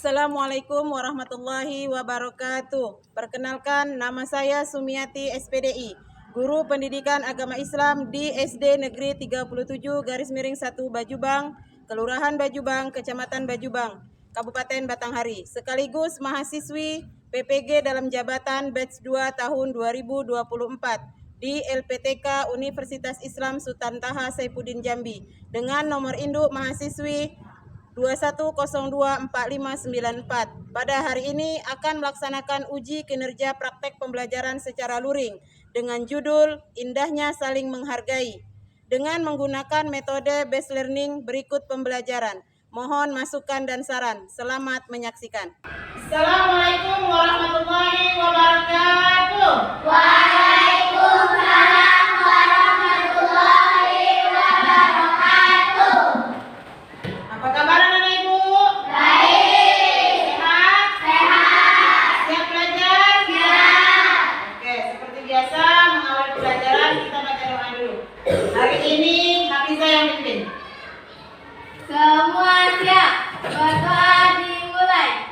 Assalamualaikum warahmatullahi wabarakatuh. Perkenalkan, nama saya Sumiati SPDI, Guru Pendidikan Agama Islam di SD Negeri 37/1 Bajubang, Kelurahan Bajubang, Kecamatan Bajubang, Kabupaten Batanghari, sekaligus mahasiswi PPG dalam jabatan batch 2 tahun 2024 di LPTK Universitas Islam Sultan Taha Saifuddin Jambi dengan nomor induk mahasiswi 21024594. Pada hari ini akan melaksanakan uji kinerja praktek pembelajaran secara luring dengan judul Indahnya Saling Menghargai dengan menggunakan metode based learning. Berikut pembelajaran. Mohon masukan dan saran. Selamat menyaksikan. Assalamualaikum warahmatullahi wabarakatuh. Waalaikumsalam warahmatullahi wabarakatuh. Apa kabar anak ibu? Baik. Sehat? Sehat. Siap belajar? Siap. Oke, seperti biasa mengawali pelajaran kita baca doa dulu. Hari ini Hafizah yang pimpin. Semua siap. Berdoa dimulai.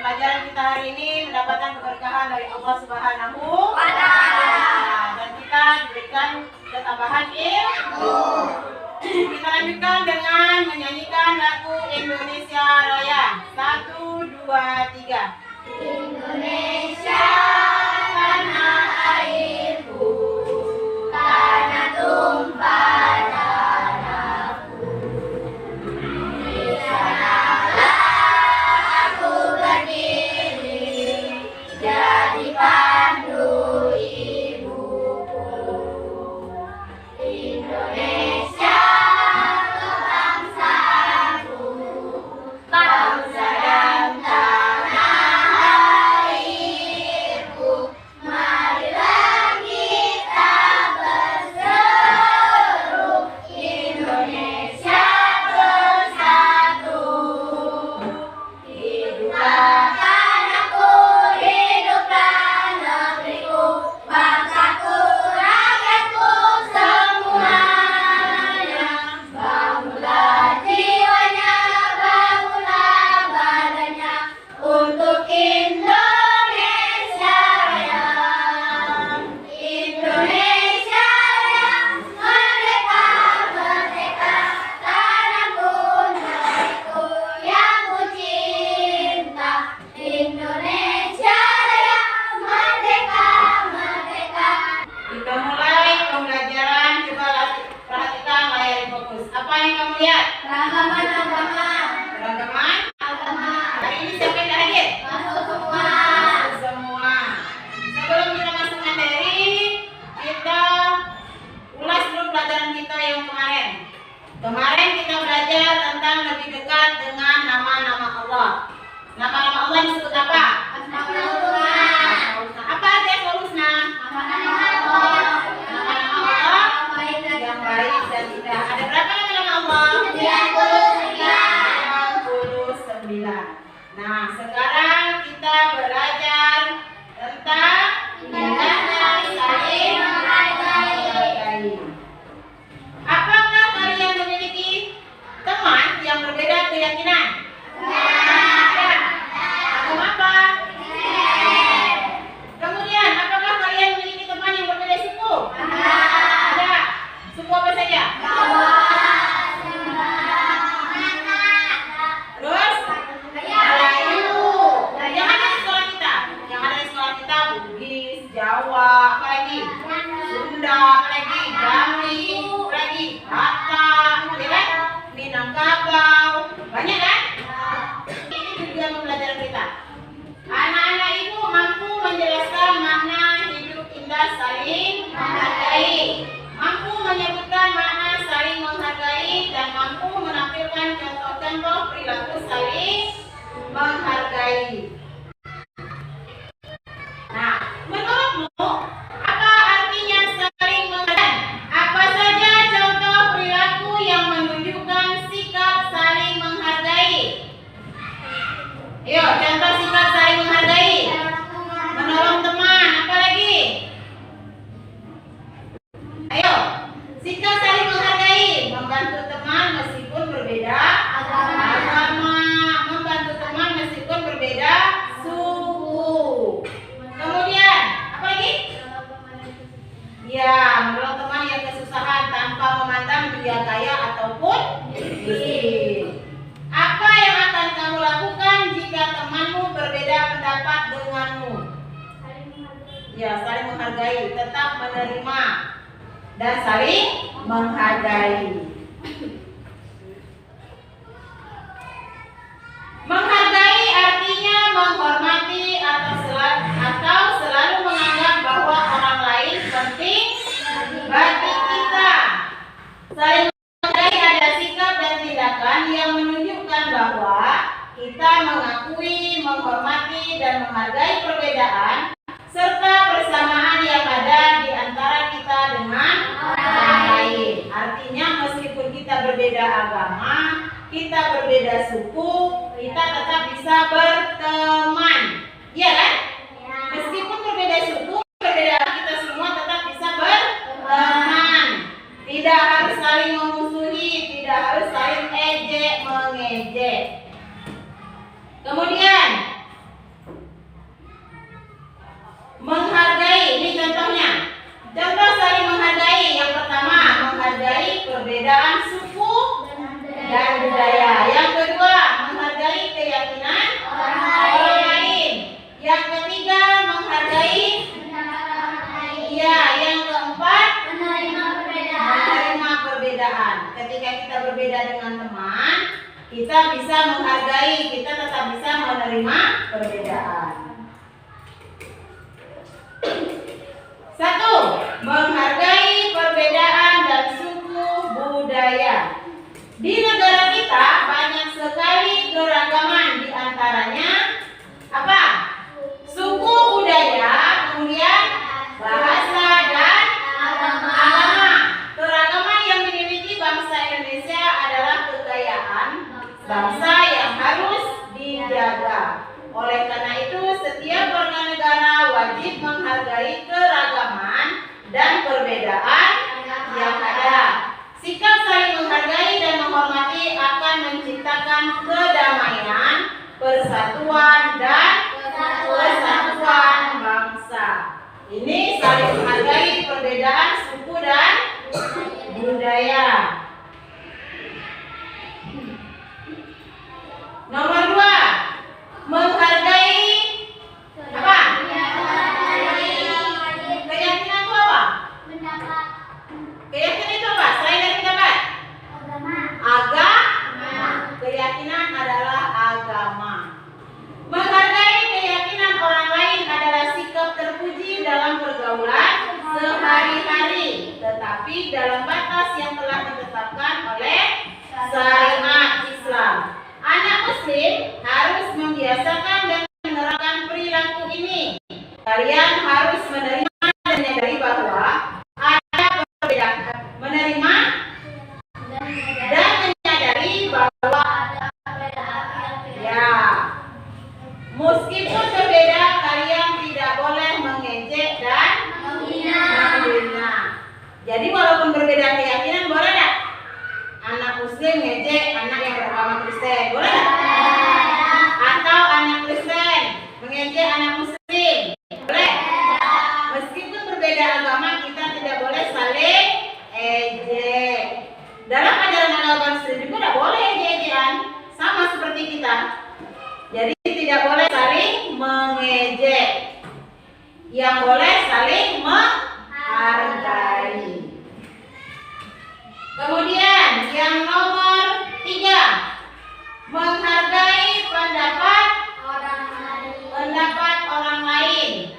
Pelajaran kita hari ini mendapatkan keberkahan dari Allah Subhanahu wa Ta'ala dan kita diberikan tambahan ilmu. Kita lanjutkan dengan menyanyikan lagu Indonesia Raya. 1, 2, 3. Indonesia tanah airku, tanah tumpah darahku. Di sanalah aku berdiri, jadi pandu ibuku. Indonesia kebangsaanku, bangsa dan tanah airku. Marilah kita berseru, Indonesia bersatu. Hiduplah tanahku, hiduplah negeriku, bangsaku, rakyatku semuanya. Bangunlah jiwanya, bangunlah badannya untuk Indonesia Raya. Indonesia Raya, merdeka, merdeka, tanahku, negeriku yang ku cinta. Indonesia Raya, merdeka, merdeka. Kita mulai pembelajaran. Coba perhatikan, layar fokus. Apa yang kamu lihat? Keragaman agama, Keragaman. agama, Hari ini siapa yang hadir? masuk semua. Semua. Sebelum kita masuk materi, kita ulas dulu pelajaran kita yang kemarin. Kemarin kita belajar tentang lebih dekat dengan nama-nama Allah. Nama-nama Allah disebut apa? Asmaul Husna. Asmaul-Husna. Apa arti Asmaul-Husna? Nama-nama Allah. Nama-nama Allah Baik dan yang baik dan indah. Ada berapa nama-nama Allah? 99. Nah, sekarang kita belajar tentang indahnya saling menghargai. Apakah kalian memiliki teman yang berbeda keyakinan? Ada. Agama apa? contoh perilaku saling menghargai. Nah, menurutmu apa artinya saling menghargai? Apa saja contoh perilaku yang menunjukkan sikap saling menghargai? Ayo, contoh sikap saling menghargai. Menolong teman, apa lagi? Ayo, sikap saling menghargai. Membantu teman meskipun berbeda agama. Membantu teman meskipun berbeda suku. Kemudian, apa lagi? Ya, menolong teman yang kesusahan tanpa memandang dia kaya ataupun miskin. Apa yang akan kamu lakukan jika temanmu berbeda pendapat denganmu? Ya, saling menghargai, tetap menerima dan saling menghargai. Menghargai artinya menghormati atau selalu menganggap bahwa orang lain penting bagi kita. Saling menghargai ada sikap dan tindakan yang menunjukkan bahwa kita mengakui, menghormati, dan menghargai perbedaan serta persamaan yang ada di antara kita dengan orang lain. Artinya meskipun kita berbeda agama, kita berbeda suku, kita tetap bisa berteman. Iya kan? Meskipun berbeda suku, berbeda agama, kita semua tetap bisa berteman. Tidak harus saling memusuhi, tidak harus saling ejek mengejek. Kemudian menghargai, ini contohnya. Contoh saling menghargai. Yang pertama, menghargai perbedaan suku dan budaya. Yang kedua, menghargai keyakinan orang lain. Yang ketiga, menghargai. Ya, yang keempat, menerima perbedaan. Ketika kita berbeda dengan teman, kita bisa menghargai, kita tetap bisa menerima perbedaan. Satu, menghargai perbedaan dan suku budaya. Di negara kita banyak sekali keragaman, di antaranya apa? Suku budaya, kemudian bahasa dan agama. Keragaman yang dimiliki bangsa Indonesia adalah kekayaan bangsa yang harus dijaga. Oleh karena itu, setiap warga negara wajib menghargai keragaman dan perbedaan yang ada. Sikap saling menghargai dan menghormati akan menciptakan kedamaian, persatuan, dan kesatuan bangsa. Ini saling menghargai perbedaan suku dan budaya. Nomor 2, menghargai apa? Keyakinan itu apa? Keyakinan itu apa? Selain dari pendapat? Agama. Keyakinan adalah agama. Menghargai keyakinan orang lain adalah sikap terpuji dalam pergaulan sehari-hari, tetapi dalam batas yang telah ditetapkan oleh syariat Islam. Anak muslim harus membiasakan dan menerapkan perilaku ini. Kalian harus menerima dan menyadari bahwa ada perbedaan. Menerima dan menyadari bahwa ya, meskipun berbeda, kalian tidak boleh mengejek dan menghina. Jadi walaupun berbeda keyakinan, boleh tak? Anak muslim ngejek anak yang beragama Kristen, boleh tak? Atau anak Kristen mengejek anak muslim, boleh? Meskipun berbeda agama, kita tidak boleh saling ejek. Dalam ajaran agama Kristen juga tidak boleh ejek-ejekan, sama seperti kita. Jadi tidak boleh saling mengejek. Yang boleh saling menghargai. Kemudian yang nomor 3, menghargai pendapat orang lain.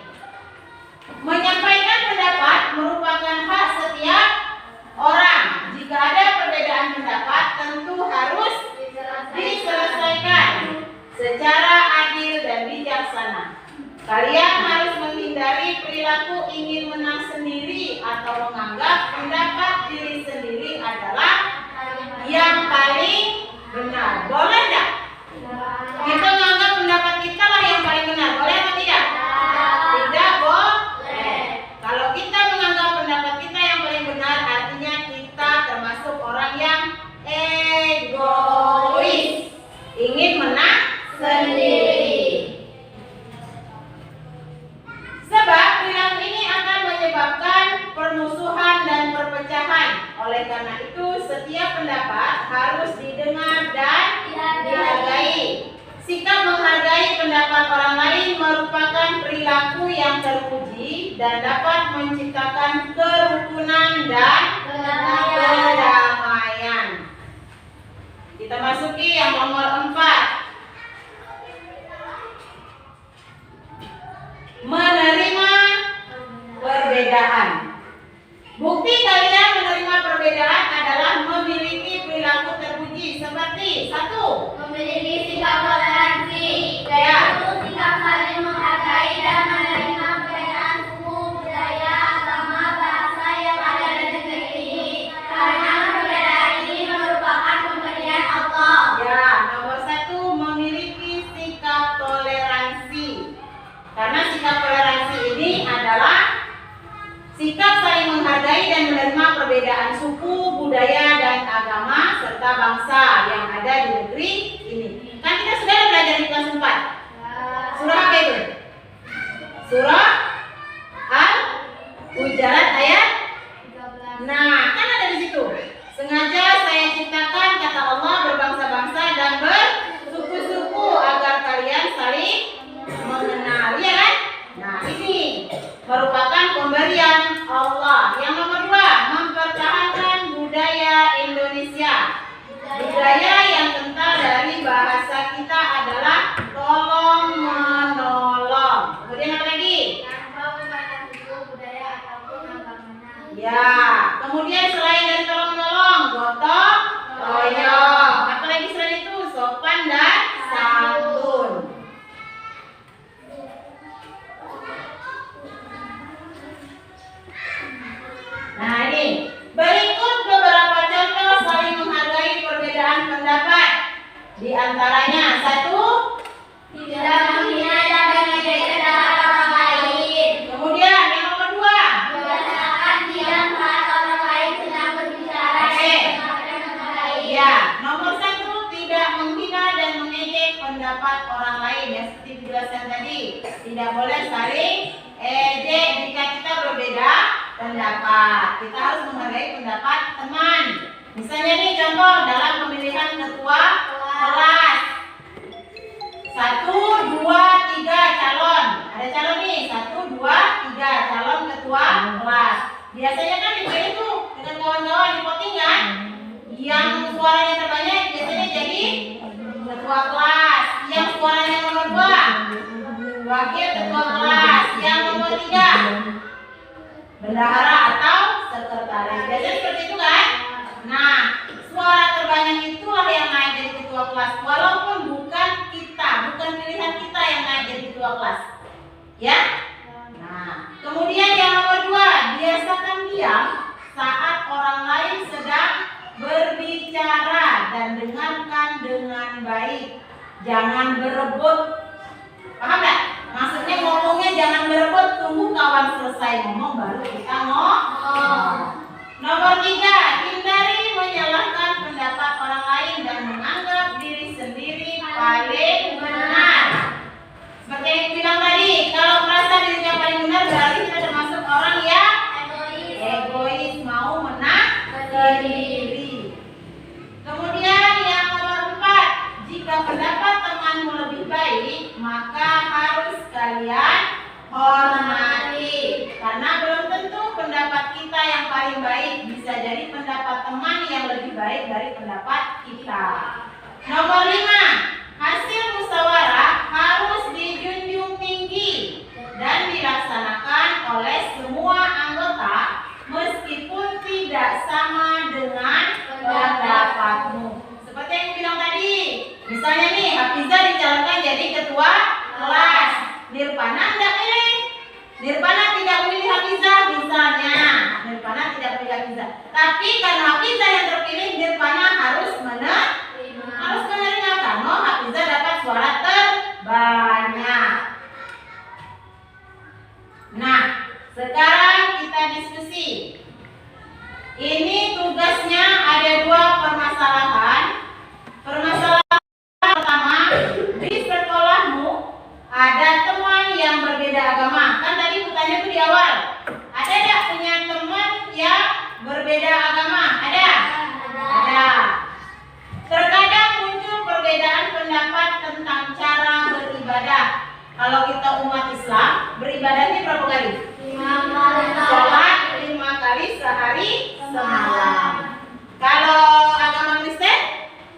Menyampaikan pendapat merupakan hak setiap orang. Jika ada perbedaan pendapat, tentu harus Kalian harus menghindari perilaku ingin menang sendiri atau menganggap pendapat diri sendiri adalah yang paling benar. Boleh enggak? Kita menganggap pendapat kita lah yang paling benar. Boleh atau tidak? Tidak boleh. Kalau kita menganggap pendapat kita yang paling benar, artinya kita termasuk orang yang egois, ingin menang sendiri. Sebab perilaku ini akan menyebabkan permusuhan dan perpecahan. Oleh karena itu, setiap pendapat harus didengar dan dihargai. Sikap menghargai pendapat orang lain merupakan perilaku yang terpuji dan dapat menciptakan kerukunan dan kedamaian. Kita masuki yang nomor 4. Menerima perbedaan. Bukti kalian menerima perbedaan adalah memiliki perilaku terpuji seperti 1. Memiliki sikap toleransi, yaitu sikap saling menghargai dan menerima perbedaan suku, budaya, agama, bahasa yang ada di negeri ini, karena perbedaan ini merupakan pemberian Allah. Ya, nomor 1 memiliki sikap toleransi. Karena sikap toleransi ini adalah sikap saling menghargai dan menerima perbedaan suku, budaya, dan agama serta bangsa yang ada di negeri ini. Kan kita sudah belajar di kelas 4. Surah apa itu? Surah Al-Hujurat ayat. Nah, kan ada di situ. Sengaja saya ciptakan, kata Allah, berbangsa-bangsa dan bersuku-suku agar kalian saling mengenal, ya kan? Nah, ini merupakan pemberian Allah. Yang nomor 2, mempertahankan budaya Indonesia. Budaya yang kental dari bahasa kita adalah tolong menolong. Kemudian apa lagi? Tanpa memandang suku, budaya, ataupun agamanya. Ya, kemudian selain dari tolong menolong, gotong royong. Apalagi selain itu, sopan dan santun. Nah, ini berikut beberapa contoh saling menghargai perbedaan pendapat. Di antaranya 1, Tidak menghina dan mengejek pendapat orang lain. kemudian yang nomor 2, Biasakan diam saat orang lain sedang berbicara Oke. dan menghargai. ya, nomor 1 tidak menghina dan mengejek pendapat orang lain. Ya, seperti dijelaskan tadi, tidak boleh saling ejek jika kita berbeda pendapat. Kita harus menghargai pendapat teman. Misalnya nih contoh dalam pemilihan ketua kelas. 1, 2, 3 calon. Ada calon nih, 1, 2, 3 calon ketua kelas. Biasanya kan dipilih tuh dengan kawan-kawan di voting kan. Yang suaranya terbanyak biasanya jadi ketua kelas. Yang suaranya nomor 2, wakil ketua kelas. Yang nomor 3, bendahara atau sekretaris. Biasanya seperti itu kan. Nah, suara terbanyak itulah yang naik jadi ketua kelas. Walaupun bukan kita, bukan pilihan kita yang naik jadi ketua kelas. Ya? Nah, kemudian yang nomor 2, biasakan diam saat orang lain sedang berbicara dan dengarkan dengan baik. Jangan berebut. Paham nggak? Maksudnya ngomongnya jangan berebut, tunggu kawan selesai ngomong baru kita ngomong. Nomor 3, hindari menyalahkan pendapat orang lain dan menganggap diri sendiri paling benar. Seperti yang aku bilang tadi, kalau merasa dirinya paling benar berarti kita termasuk orang yang egois, mau menang sendiri. Kemudian yang nomor 4, jika pendapat temanmu lebih baik, maka harus kalian hormati. Karena belum tentu pendapat kita yang paling baik, bisa jadi pendapat teman yang lebih baik dari pendapat kita. Nomor 5, hasil musyawarah harus dijunjung tinggi dan dilaksanakan oleh semua anggota meskipun tidak sama dengan pendapatmu. Seperti yang aku bilang tadi, misalnya nih Hafizah dicalonkan jadi ketua kelas. Nirvana enggak Tapi karena Hafizah yang terpilih, Mirvana harus menerima karena Hafizah dapat suara terbanyak. Nah, sekarang kita diskusi. Ini tugasnya ada dua permasalahan. Permasalahan pertama, di sekolahmu ada teman yang berbeda agama. Kan tadi bertanya tuh di awal. Ada tidak punya teman yang berbeda agama? Ada? Ada. Terkadang muncul perbedaan pendapat tentang cara beribadah. Kalau kita umat Islam, beribadahnya berapa kali? 5 kali. Sholat 5 kali sehari semalam. Kalau agama Kristen?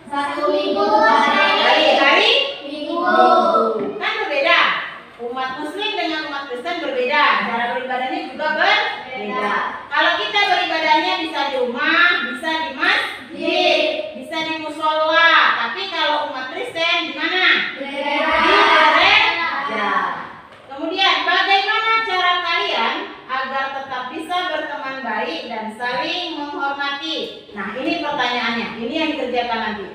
1 minggu. Hari Minggu. Kan berbeda. Umat Muslim dengan umat Kristen berbeda. Cara beribadahnya juga berbeda. Kalau kita beribadahnya bisa di rumah, bisa di masjid, bisa di musola. Tapi kalau umat Kristen di mana? Di gereja. Kemudian bagaimana cara kalian agar tetap bisa berteman baik dan saling menghormati? Nah, ini pertanyaannya. Ini yang dikerjakan nanti.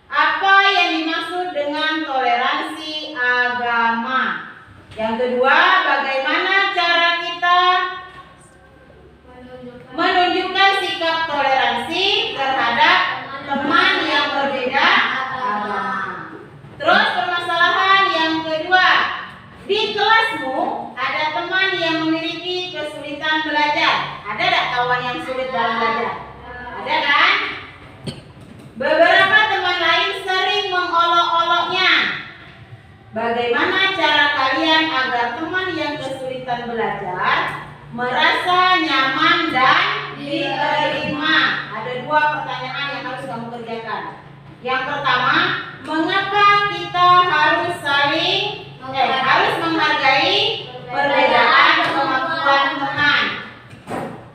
Apa yang dimaksud dengan toleransi agama? Yang kedua, bagaimana cara kita menunjukkan sikap toleransi terhadap teman yang berbeda agama? Terus permasalahan yang kedua, di kelasmu ada teman yang memiliki kesulitan belajar. Ada tidak kawan yang sulit dalam belajar? Ada kan? Beberapa teman lain sering mengolok-oloknya. Bagaimana cara kalian agar teman yang kesulitan belajar merasa nyaman dan diterima? Ada dua pertanyaan yang harus kamu kerjakan. Yang pertama, mengapa kita harus harus menghargai perbedaan kemampuan teman?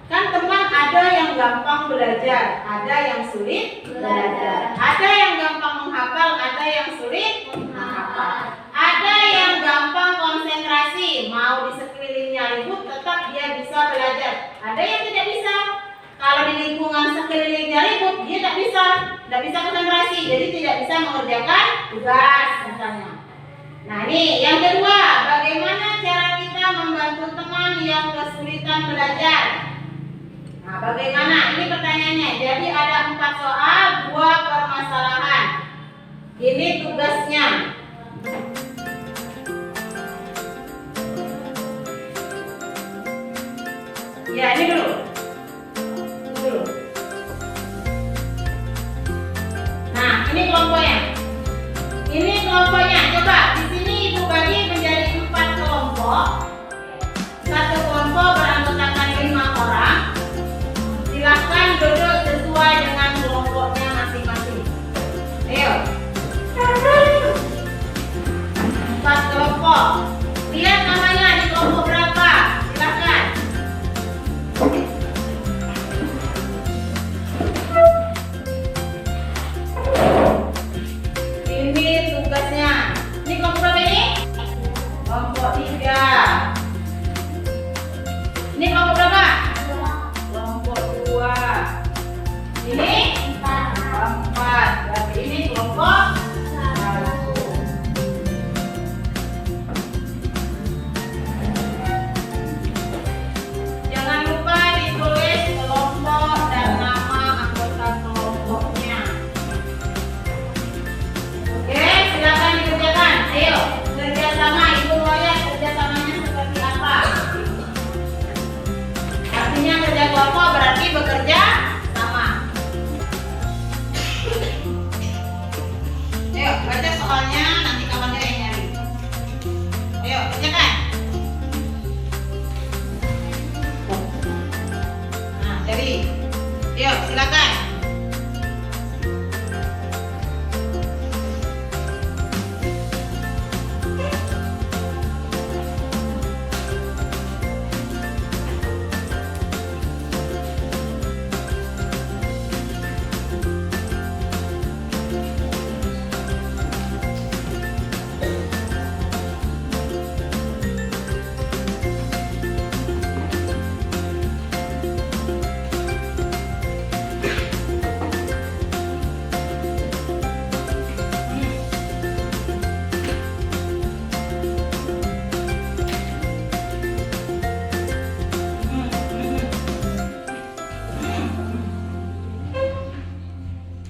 Kan teman ada yang gampang belajar, ada yang sulit belajar. Ada yang gampang menghafal, ada yang sulit menghafal. Ada yang gampang konsentrasi, mau di sekelilingnya ribut tetap dia bisa belajar. Ada yang tidak bisa. Kalau di lingkungan sekelilingnya ribut, dia tidak bisa konsentrasi, jadi tidak bisa mengerjakan tugas misalnya. Nah, ini yang kedua, bagaimana cara kita membantu teman yang kesulitan belajar? Nah, bagaimana? Ini pertanyaannya. Jadi ada 4 soal, 2 permasalahan. Ini tugasnya. Ya, ini dulu. Nah, ini kelompoknya. Ini kelompoknya. Coba di sini Ibu bagi menjadi 4 kelompok. Satu kelompok beranggotakan 5 orang. Silakan duduk sesuai dengan kelompoknya masing-masing.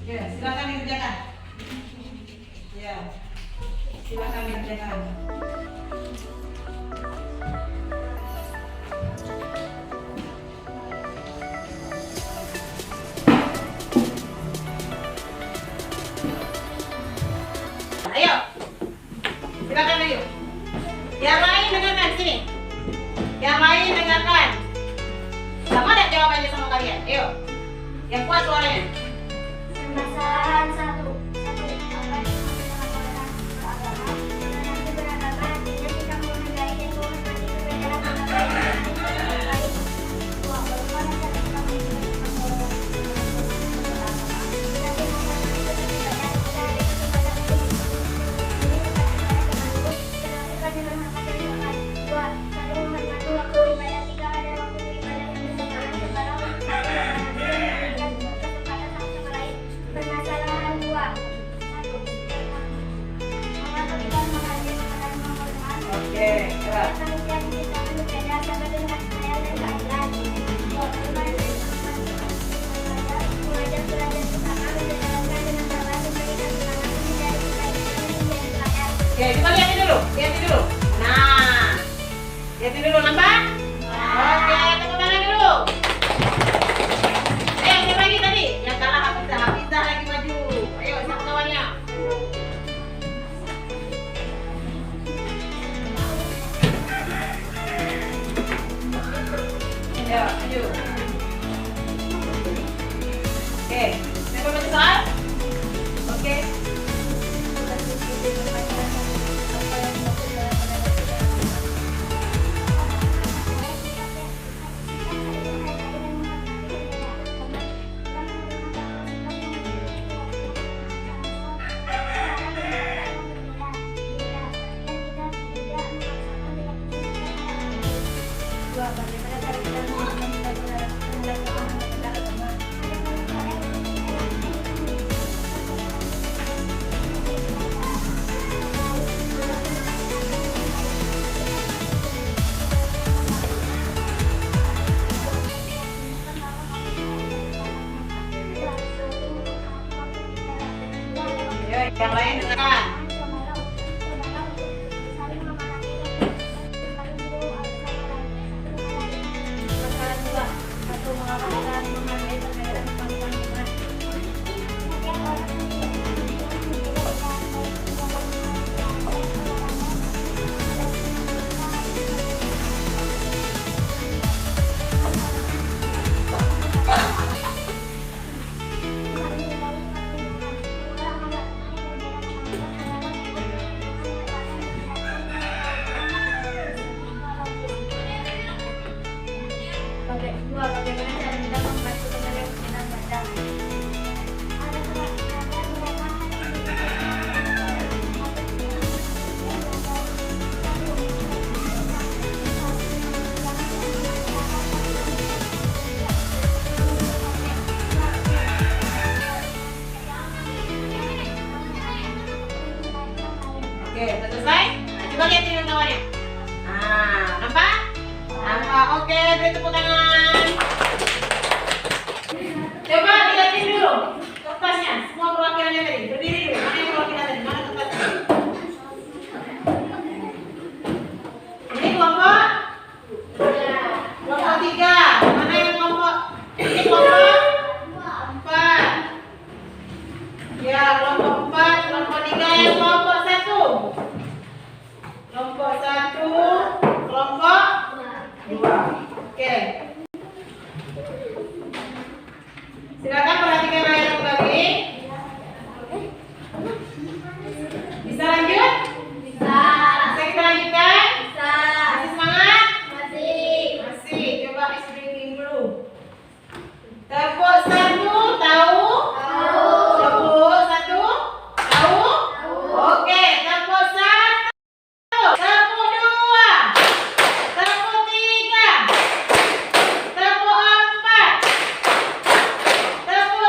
Oke, silakan dikerjakan. Ya, silakan dikerjakan. Ayo, silakan ayo. Yang lain dengarkan sini. Yang lain dengarkan. Sama ada jawabannya sama kalian. Ayo, yang kuat suaranya. Permasalahan 1. Apa yang dimaksud dengan toleransi beragama? Toleransi beragama artinya kita menghargai dan menghormati perbedaan agama yang lain. 2. Bagaimana cara kita menunjukkan toleransi beragama? Satu, menghormati perbedaan dari kesempatan untuk dilakukan dengan hormat dan sopan. 2. Satu, menghormati waktu ibadah. 3. Ada waktu ibadah yang bersamaan sebarang permasalahan 2. 1. Mengapa kita menghargai makanan menghormat? Oke, gerak. Manusia diciptakan berbeda sama dengan khayal dan keadilan. 2. Mengajar belajar bersama menjalankan dengan sabar memberikan semangat menjadi kebaikan menjadi teladan. Oke, coba lihatin dulu, lihatin dulu. Nah, lihatin dulu, nampak? Oke, tepuk tangan dulu. Ayo, siapa lagi tadi? Yang kalah Hafizah, Hafizah lagi maju. Ayo, siapa kawannya? Ayo, maju. Oke, siapa baca soal? Oke. Bagaimana cara kita menghormati terhadap agama? Ayo, yang lain dengarkan. Bagaimana cara kita membantu penyandang disabilitas? Oke, udah selesai? Nah, coba lihat ini kawannya. Nah, nampak? Nampak. Oke, beri tepuk tangan. Coba dilihatin dulu kertasnya, semua perwakilannya tadi. Berdiri dulu. Mana yang perwakilan tadi? Mana kertasnya? Ini kelompok? Kelompok 3. Mana yang kelompok? Ini kelompok 4. Ya, kelompok 4, kelompok 3, yang kelompok 1. Kelompok 1, kelompok 2. Oke. Silakan perhatikan layar kembali. Bisa lanjut? Bisa. Bisa kita lanjutkan? Bisa. Masih semangat? Masih. Masih. Coba isi drinking dulu. Tepuk 1, tahu? Tahu. Tepuk 1, tahu? Tahu. Oke, tepuk 1. Tepuk 2. Tepuk 3. Tepuk 4. Tepuk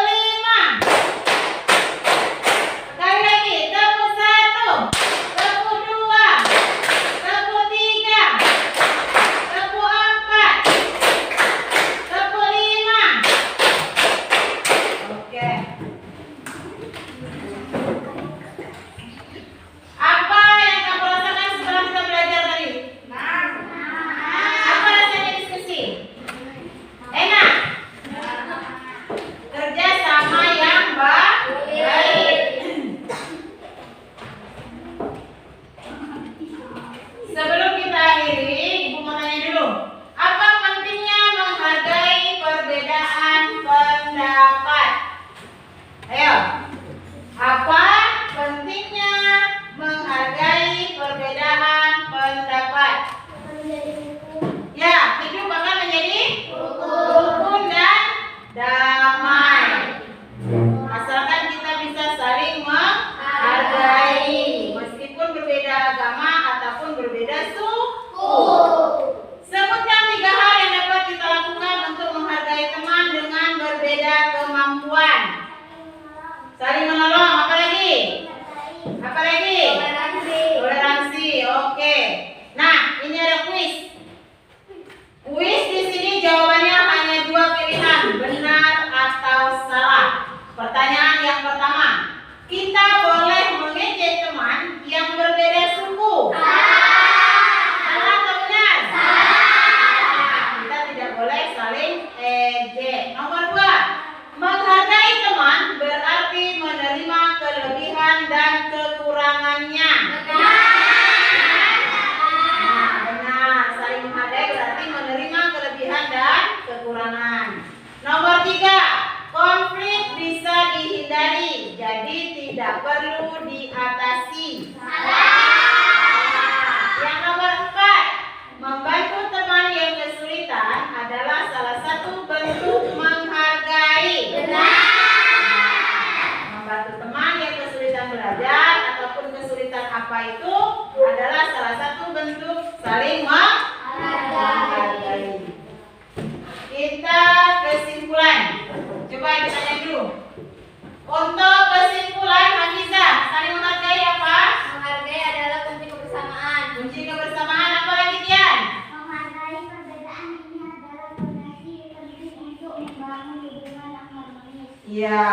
kekurangannya. Nah, benar. Saling menghargai berarti menerima kelebihan dan kekurangan. Nomor 3, konflik bisa dihindari, jadi tidak perlu diatasi. Yang nomor 4, membantu teman yang kesulitan adalah salah satu bentuk menghargai. Membantu teman yang kesulitan belajar ataupun kesulitan apa itu adalah salah satu bentuk saling menghargai. Kita kesimpulan. Coba ditanya dulu. Untuk kesimpulan, Hafizah, saling menghargai apa? Menghargai adalah kunci kebersamaan. Kunci kebersamaan apa lagi, Tian? Menghargai perbedaan ini adalah fondasi penting untuk membangun hubungan yang harmonis. Ya,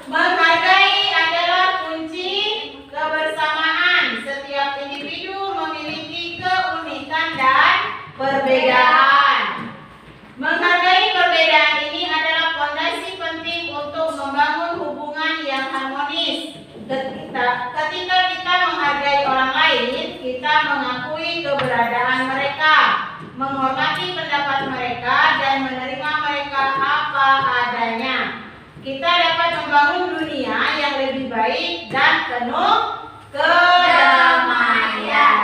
menghargai adalah kunci kebersamaan. Setiap individu memiliki keunikan dan perbedaan. Menghargai perbedaan ini adalah fondasi penting untuk membangun hubungan yang harmonis. Ketika kita menghargai orang lain, kita mengakui keberadaan mereka, menghormati pendapat mereka, dan menerima mereka apa adanya. Kita dapat membangun dunia yang lebih baik dan penuh kedamaian.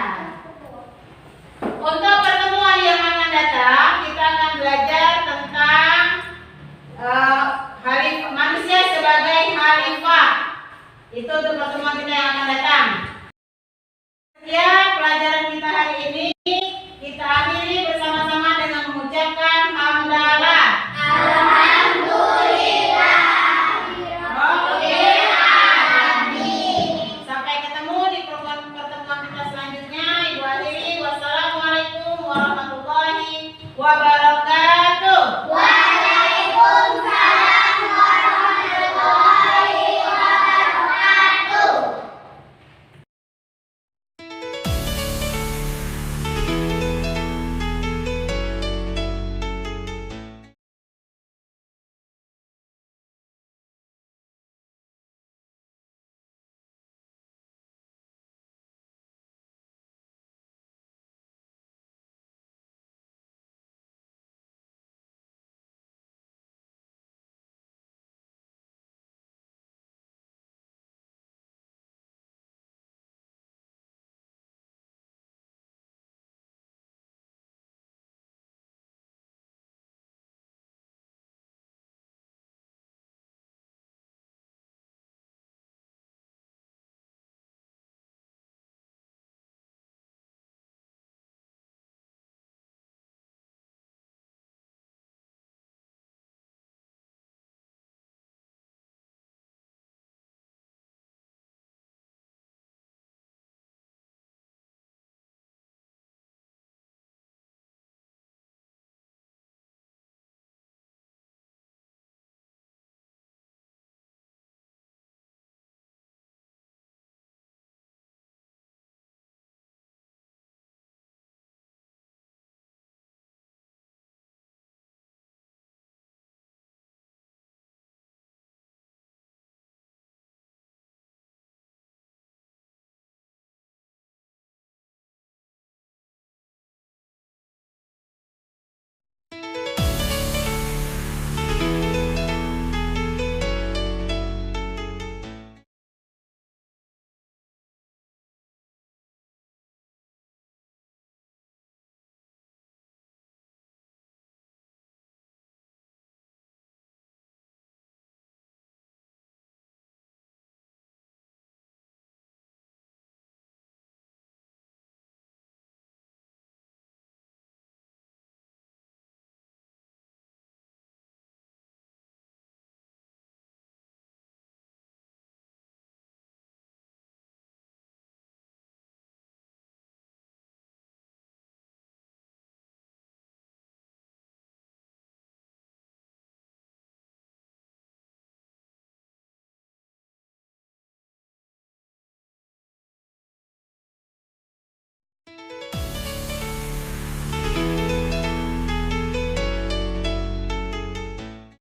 Untuk pertemuan yang akan datang, kita akan belajar tentang manusia sebagai khalifah. Itu untuk pertemuan kita yang akan datang. Sekian pelajaran kita hari ini. Kita akhiri